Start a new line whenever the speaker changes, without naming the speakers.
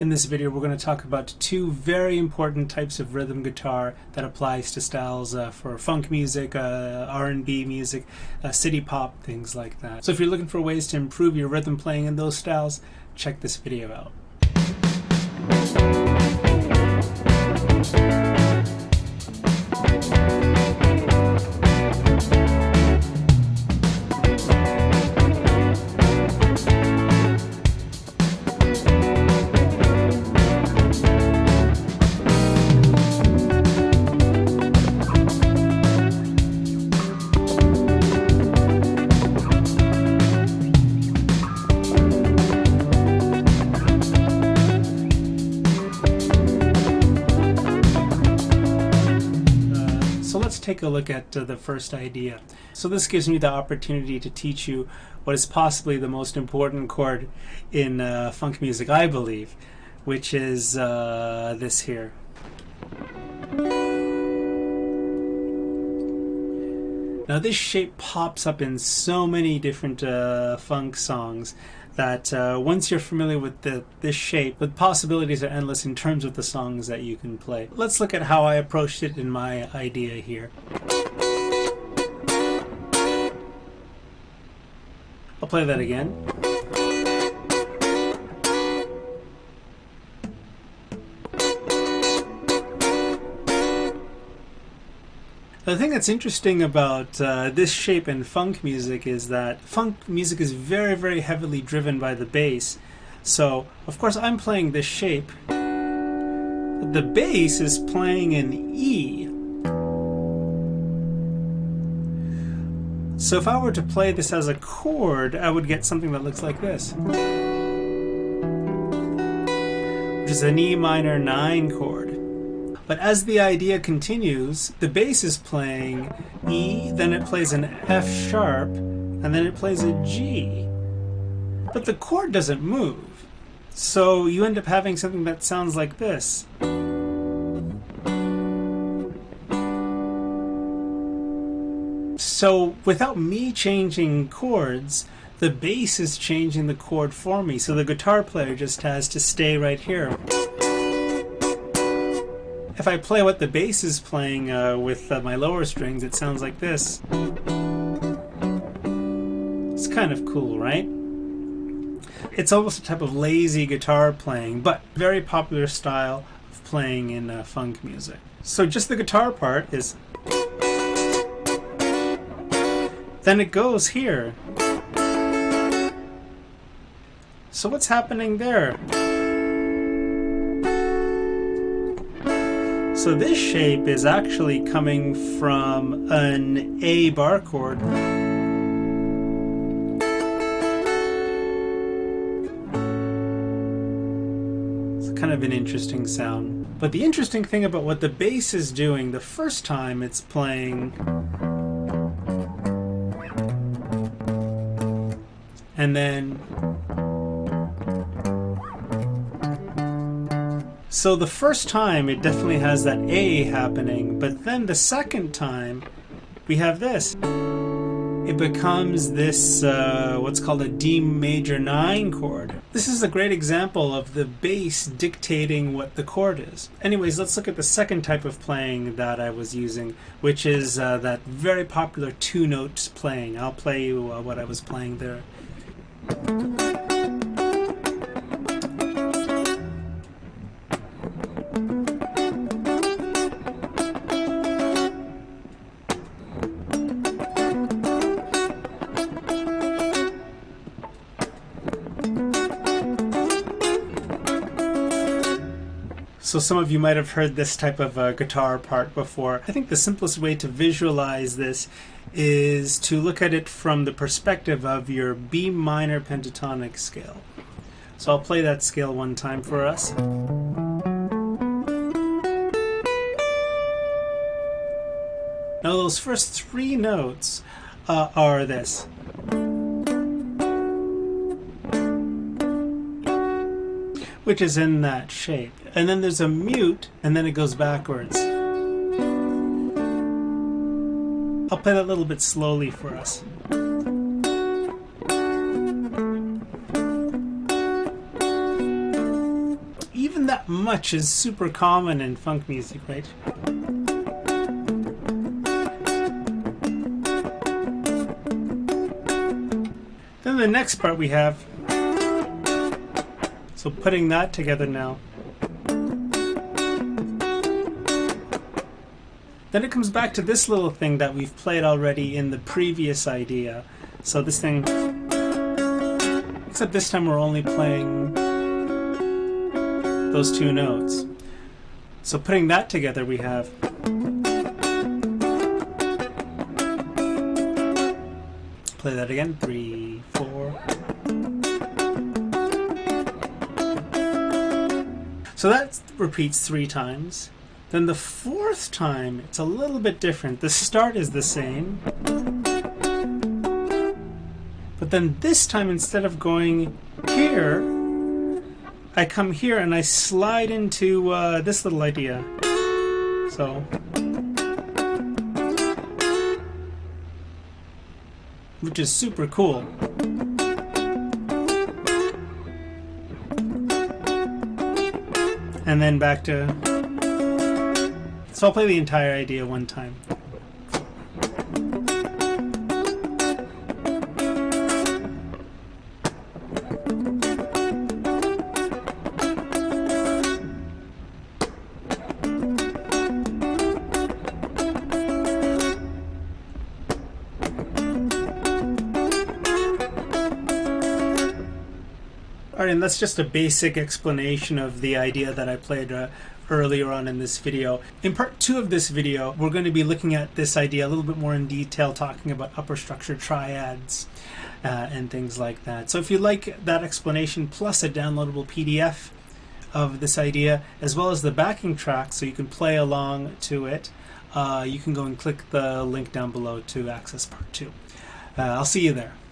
In this video, we're going to talk about two very important types of rhythm guitar that applies to styles for funk music, R&B music, city pop, things like that. So if you're looking for ways to improve your rhythm playing in those styles, check this video out. Let's take a look at the first idea. So this gives me the opportunity to teach you what is possibly the most important chord in funk music, I believe, which is this here. Now this shape pops up in so many different funk songs that once you're familiar with this shape, the possibilities are endless in terms of the songs that you can play. Let's look at how I approached it in my idea here. I'll play that again. The thing that's interesting about this shape in funk music is that funk music is very, very heavily driven by the bass. So, of course, I'm playing this shape. But the bass is playing an E. So if I were to play this as a chord, I would get something that looks like this, which is an E minor 9 chord. But as the idea continues, the bass is playing E, then it plays an F sharp, and then it plays a G. But the chord doesn't move. So you end up having something that sounds like this. So without me changing chords, the bass is changing the chord for me. So the guitar player just has to stay right here. If I play what the bass is playing with my lower strings, it sounds like this. It's kind of cool, right? It's almost a type of lazy guitar playing, but very popular style of playing in funk music. So just the guitar part is... Then it goes here. So what's happening there? So this shape is actually coming from an A bar chord. It's kind of an interesting sound. But the interesting thing about what the bass is doing, the first time it's playing, and then so the first time it definitely has that A happening, but then the second time we have this. It becomes this what's called a D major 9 chord. This is a great example of the bass dictating what the chord is. Anyways, let's look at the second type of playing that I was using, which is that very popular two notes playing. I'll play you what I was playing there. So some of you might have heard this type of guitar part before. I think the simplest way to visualize this is to look at it from the perspective of your B minor pentatonic scale. So I'll play that scale one time for us. Now those first three notes are this. Which is in that shape. And then there's a mute, and then it goes backwards. I'll play that a little bit slowly for us. even that much is super common in funk music, right? Then the next part we have, so putting that together now. Then it comes back to this little thing that we've played already in the previous idea. So this thing, except this time we're only playing those two notes. So putting that together we have play that again, 3, 4. So that repeats 3 times. Then the 4th time, it's a little bit different. The start is the same. But then this time, instead of going here, I come here and I slide into this little idea. So, which is super cool. And then back to, so I'll play the entire idea one time. Alright, and that's just a basic explanation of the idea that I played earlier on in this video. In part 2 of this video, we're going to be looking at this idea a little bit more in detail, talking about upper structure triads and things like that. So if you like that explanation plus a downloadable PDF of this idea, as well as the backing track so you can play along to it, you can go and click the link down below to access part 2. I'll see you there.